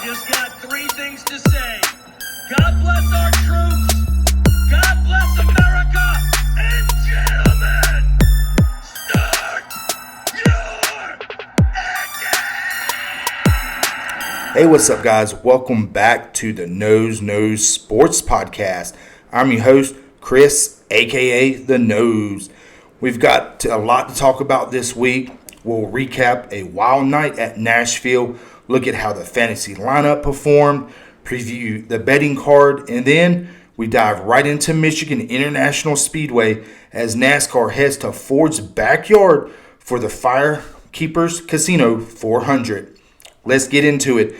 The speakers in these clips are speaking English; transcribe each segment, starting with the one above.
just got three things to say. God bless our troops. God bless America. And gentlemen, start your engine. Hey, what's up, guys? Welcome back to the Nose Knows Sports Podcast. I'm your host, Chris, a.k.a. The Nose. We've got a lot to talk about this week. We'll recap a wild night at Nashville, look at how the fantasy lineup performed, preview the betting card, and then we dive right into Michigan International Speedway as NASCAR heads to Ford's backyard for the Firekeepers Casino 400. Let's get into it.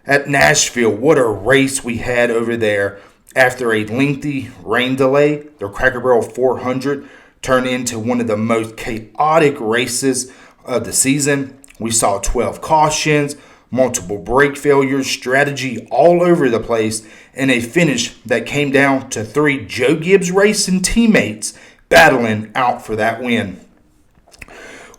At Nashville, what a race we had over there. After a lengthy rain delay, the Cracker Barrel 400 turned into one of the most chaotic races of the season. We saw 12 cautions, multiple brake failures, strategy all over the place, and a finish that came down to three Joe Gibbs Racing teammates battling out for that win.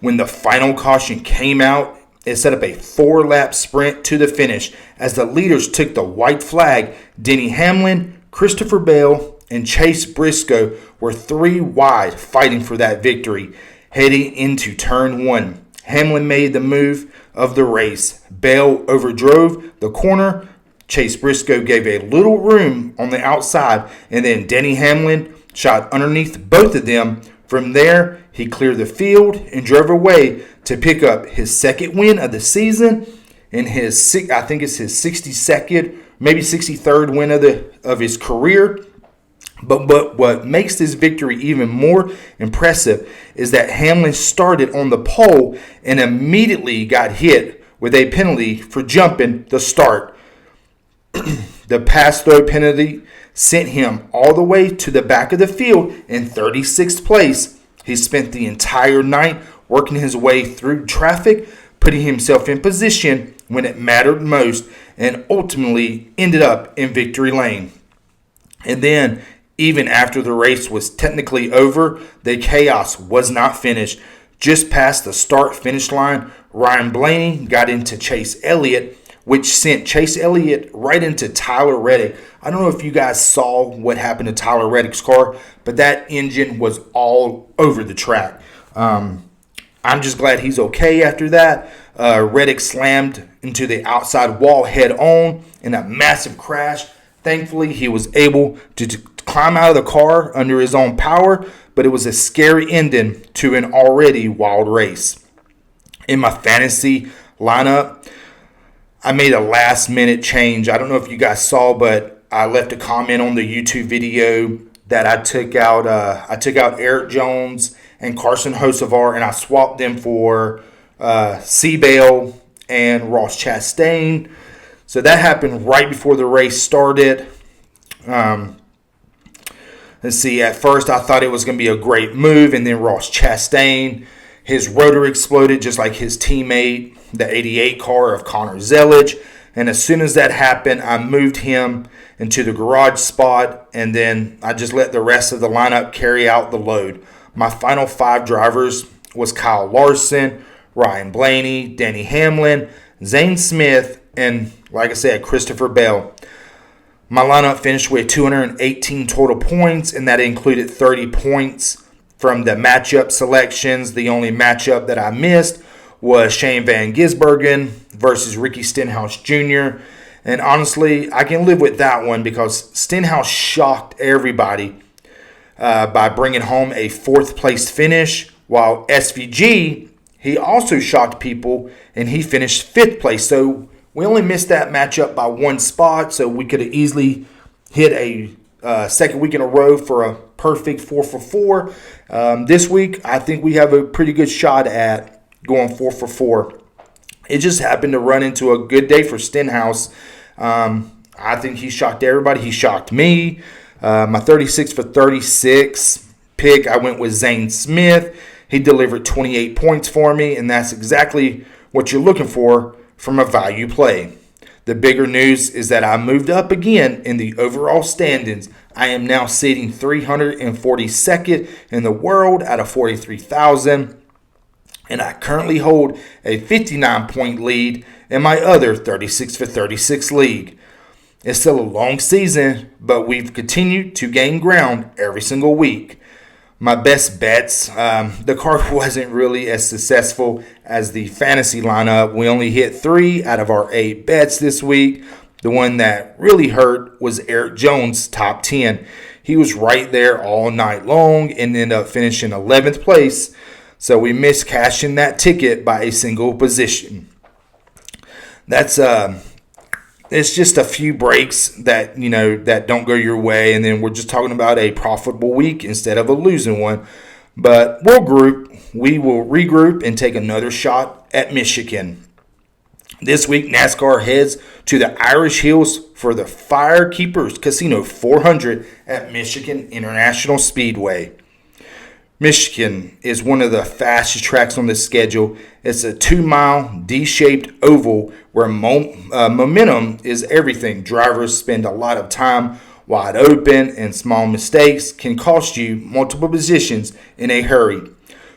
When the final caution came out, it set up a 4-lap sprint to the finish as the leaders took the white flag. Denny Hamlin, Christopher Bell, and Chase Briscoe were three wide fighting for that victory. Heading into turn one, Hamlin made the move of the race. Bell overdrove the corner. Chase Briscoe gave a little room on the outside, and then Denny Hamlin shot underneath both of them. From there, he cleared the field and drove away to pick up his second win of the season and his 62nd, maybe 63rd win of his career. But what makes this victory even more impressive is that Hamlin started on the pole and immediately got hit with a penalty for jumping the start. The pass throw penalty sent him all the way to the back of the field in 36th place. He spent the entire night working his way through traffic, putting himself in position when it mattered most, and ultimately ended up in victory lane. And then, even after the race was technically over, the chaos was not finished. Just past the start-finish line, Ryan Blaney got into Chase Elliott, which sent Chase Elliott right into Tyler Reddick. I don't know if you guys saw what happened to Tyler Reddick's car, but that engine was all over the track. I'm just glad he's okay after that. Reddick slammed into the outside wall head on in a massive crash. Thankfully, he was able to climb out of the car under his own power, but it was a scary ending to an already wild race. In my fantasy lineup, I made a last-minute change. I don't know if you guys saw, but I left a comment on the YouTube video that I took out Eric Jones and Carson Hocevar, and I swapped them for C-Bell and Ross Chastain. So that happened right before the race started. Let's see, at first I thought it was going to be a great move, and then Ross Chastain, his rotor exploded just like his teammate, the 88 car of Connor Zellage. And as soon as that happened, I moved him into the garage spot, and then I just let the rest of the lineup carry out the load. My final 5 drivers was Kyle Larson, Ryan Blaney, Denny Hamlin, Zane Smith, and, like I said, Christopher Bell. My lineup finished with 218 total points, and that included 30 points from the matchup selections. The only matchup that I missed was Shane Van Gisbergen versus Ricky Stenhouse Jr. And honestly, I can live with that one because Stenhouse shocked everybody by bringing home a 4th place finish, while SVG, he also shocked people, and he finished 5th place. So we only missed that matchup by 1 spot, so we could have easily hit a second week in a row for a perfect 4 for 4. This week, I think we have a pretty good shot at going 4 for 4. It just happened to run into a good day for Stenhouse. I think he shocked everybody. He shocked me. My 36 for 36 pick, I went with Zane Smith. He delivered 28 points for me, and that's exactly what you're looking for from a value play. The bigger news is that I moved up again in the overall standings. I am now sitting 342nd in the world out of 43,000. and I currently hold a 59-point lead in my other 36 for 36 league. It's still a long season, but we've continued to gain ground every single week. My best bets, the card wasn't really as successful as the fantasy lineup. We only hit 3 out of our 8 bets this week. The one that really hurt was Eric Jones' top 10. He was right there all night long and ended up finishing 11th place. So we missed cashing that ticket by a single position. That's it's just a few breaks that that don't go your way, and then we're just talking about a profitable week instead of a losing one. But we will regroup and take another shot at Michigan. This week, NASCAR heads to the Irish Hills for the Firekeepers Casino 400 at Michigan International Speedway. Michigan is one of the fastest tracks on the schedule. It's a 2-mile D-shaped oval where momentum is everything. Drivers spend a lot of time wide open, and small mistakes can cost you multiple positions in a hurry.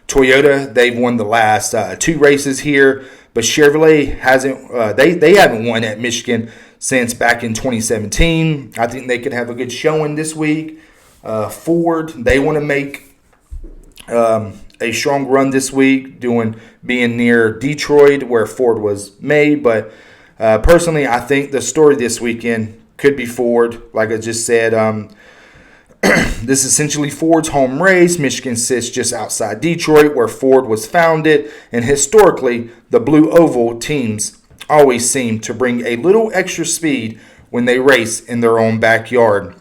Toyota, they've won the last 2 races here, but Chevrolet hasn't. They haven't won at Michigan since back in 2017. I think they could have a good showing this week. Ford, they want to make a strong run this week, being near Detroit where Ford was made. But personally, I think the story this weekend could be Ford. Like I just said, this is essentially Ford's home race. Michigan sits just outside Detroit where Ford was founded, and historically the Blue Oval teams always seem to bring a little extra speed when they race in their own backyard.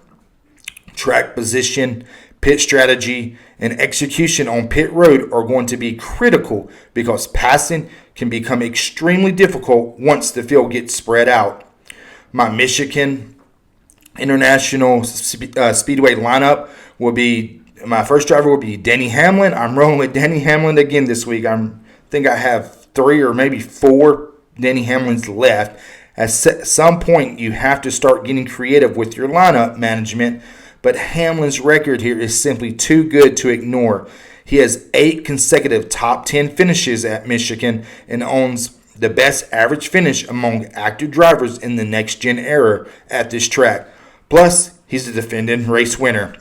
Track position, pit strategy, and execution on pit road are going to be critical because passing can become extremely difficult once the field gets spread out. My Michigan International Speedway lineup will be, my first driver will be Denny Hamlin. I'm rolling with Denny Hamlin again this week. I think I have 3 or maybe 4 Denny Hamlins left. At some point, you have to start getting creative with your lineup management. But Hamlin's record here is simply too good to ignore. He has 8 consecutive top 10 finishes at Michigan and owns the best average finish among active drivers in the next-gen era at this track. Plus, he's the defending race winner.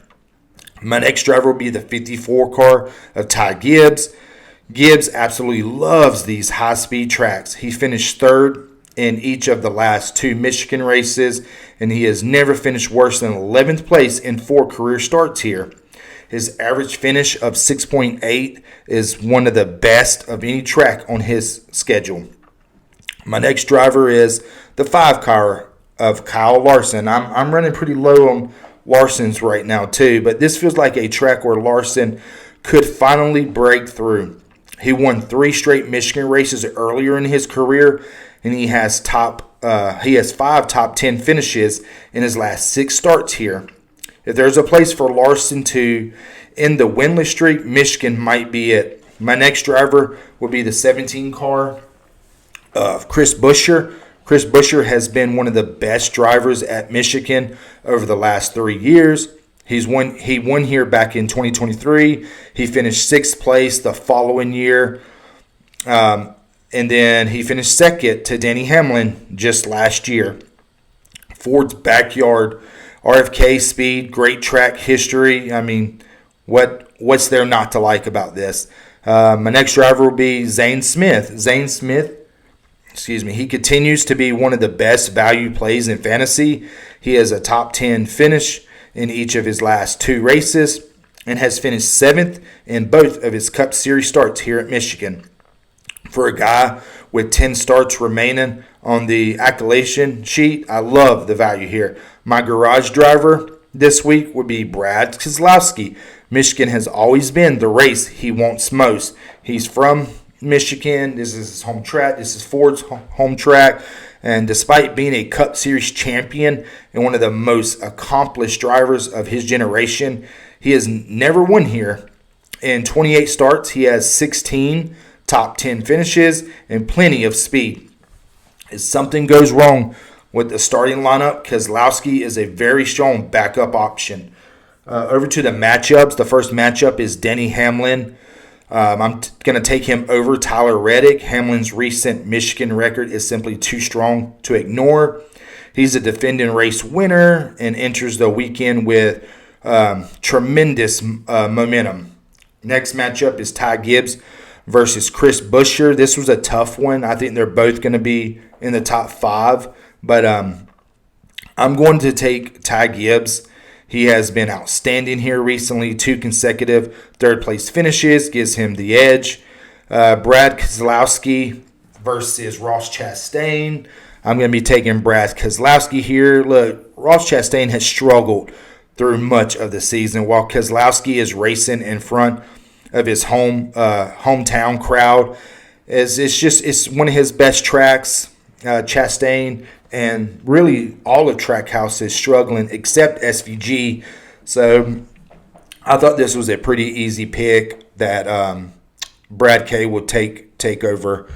My next driver will be the 54 car of Ty Gibbs. Gibbs absolutely loves these high-speed tracks. He finished 3rd in each of the last 2 Michigan races, and he has never finished worse than 11th place in 4 career starts here. His average finish of 6.8 is one of the best of any track on his schedule. My next driver is the 5 car of Kyle Larson. I'm running pretty low on Larson's right now too, but this feels like a track where Larson could finally break through. He won 3 straight Michigan races earlier in his career, and he has 5 top 10 finishes in his last 6 starts here. If there's a place for Larson to end the winless streak, Michigan might be it. My next driver will be the 17 car of Chris Buescher. Chris Buescher has been one of the best drivers at Michigan over the last 3 years. He won here back in 2023. He finished 6th place the following year. And then he finished 2nd to Denny Hamlin just last year. Ford's backyard, RFK speed, great track history. I mean, what's there not to like about this? My next driver will be Zane Smith. He continues to be one of the best value plays in fantasy. He has a top 10 finish in each of his last 2 races and has finished 7th in both of his Cup Series starts here at Michigan. For a guy with 10 starts remaining on the accolation sheet, I love the value here. My garage driver this week would be Brad Keselowski. Michigan has always been the race he wants most. He's from Michigan. This is his home track. This is Ford's home track. And despite being a Cup Series champion and one of the most accomplished drivers of his generation, he has never won here. In 28 starts, he has 16 top 10 finishes and plenty of speed. If something goes wrong with the starting lineup, Keselowski is a very strong backup option. Over to the matchups. The first matchup is Denny Hamlin I'm going to take him over Tyler Reddick. Hamlin's recent Michigan record is simply too strong to ignore. He's a defending race winner and enters the weekend with tremendous momentum. Next matchup is Ty Gibbs versus Chris Buescher. This was a tough one. I think they're both going to be in the top 5, but I'm going to take Ty Gibbs. He has been outstanding here recently. 2 consecutive third-place finishes gives him the edge. Brad Keselowski versus Ross Chastain. I'm going to be taking Brad Keselowski here. Look, Ross Chastain has struggled through much of the season, while Keselowski is racing in front of his hometown crowd. It's one of his best tracks. Chastain and really all of Trackhouse is struggling except SVG. So I thought this was a pretty easy pick that Brad K will take over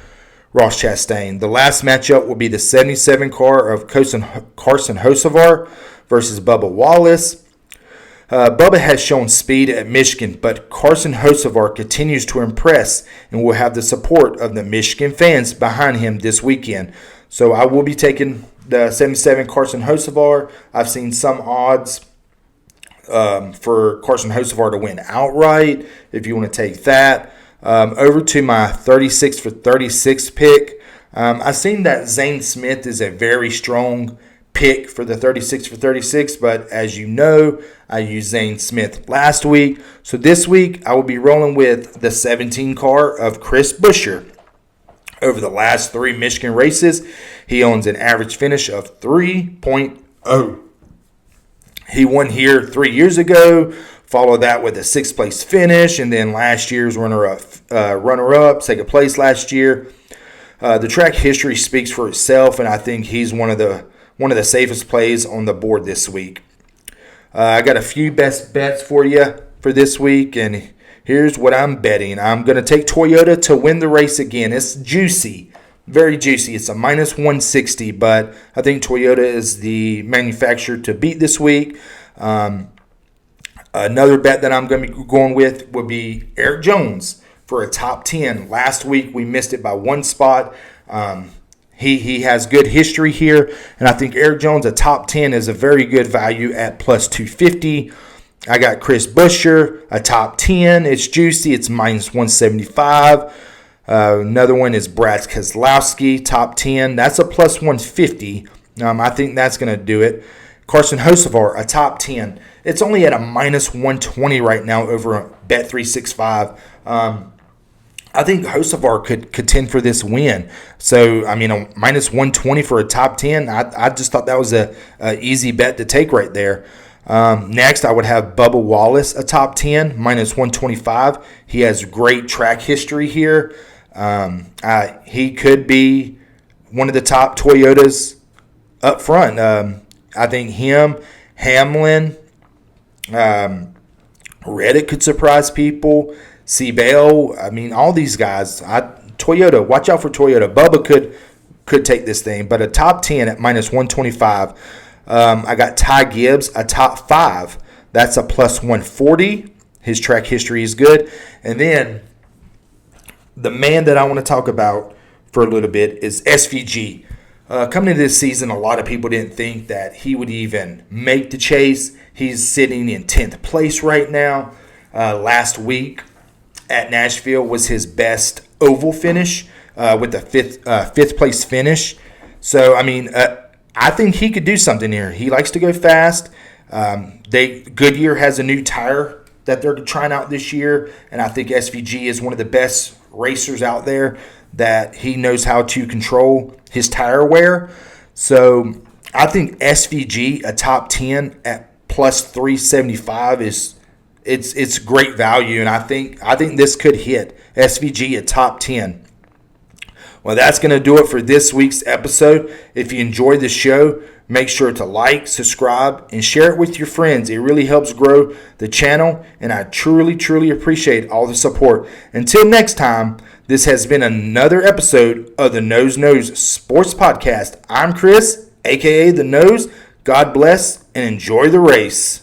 Ross Chastain. The last matchup will be the 77 car of Carson Hocevar versus Bubba Wallace. Bubba has shown speed at Michigan, but Carson Hocevar continues to impress and will have the support of the Michigan fans behind him this weekend. So I will be taking the 77 Carson Hocevar. I've seen some odds for Carson Hocevar to win outright, if you want to take that. Over to my 36 for 36 pick. I've seen that Zane Smith is a very strong pick for the 36 for 36, but as you know, I used Zane Smith last week. So this week, I will be rolling with the 17 car of Chris Buescher. Over the last 3 Michigan races, he owns an average finish of 3.0. He won here 3 years ago, followed that with a 6th place finish, and then last year's runner-up, second place last year. The track history speaks for itself, and I think he's one of the safest plays on the board this week. I got a few best bets for you for this week, and here's what I'm betting. I'm going to take Toyota to win the race again. It's juicy, very juicy. It's a minus 160, but I think Toyota is the manufacturer to beat this week. Another bet that I'm going to be going with would be Eric Jones for a top 10. Last week we missed it by 1 spot. He has good history here, and I think Eric Jones, a top 10, is a very good value at plus 250. I got Chris Buescher, a top 10. It's juicy. It's minus 175. Another one is Brad Keselowski, top 10. That's a plus 150. I think that's going to do it. Carson Hocevar, a top 10. It's only at a minus 120 right now over Bet365. I think Hocevar could contend for this win. So, I mean, a minus 120 for a top 10, I just thought that was a easy bet to take right there. Next, I would have Bubba Wallace, a top 10, minus 125. He has great track history here. He could be one of the top Toyotas up front. I think him, Hamlin, Reddick could surprise people. Seabell, I mean, all these guys. Toyota, watch out for Toyota. Bubba could take this thing, but a top 10 at minus 125. I got Ty Gibbs, a top 5. That's a plus 140. His track history is good. And then the man that I want to talk about for a little bit is SVG. Coming into this season, a lot of people didn't think that he would even make the chase. He's sitting in 10th place right now. Last week at Nashville was his best oval finish with the fifth place finish. So, I mean, I think he could do something here. He likes to go fast. Goodyear has a new tire that they're trying out this year, and I think SVG is one of the best racers out there that he knows how to control his tire wear. So I think SVG, a top 10 at plus 375 it's great value, and I think this could hit. SVG at top 10. Well, that's going to do it for this week's episode. If you enjoyed the show, make sure to like, subscribe, and share it with your friends. It really helps grow the channel, and I truly, truly appreciate all the support. Until next time, this has been another episode of the Nose Knows Sports Podcast. I'm Chris, a.k.a. The Nose. God bless, and enjoy the race.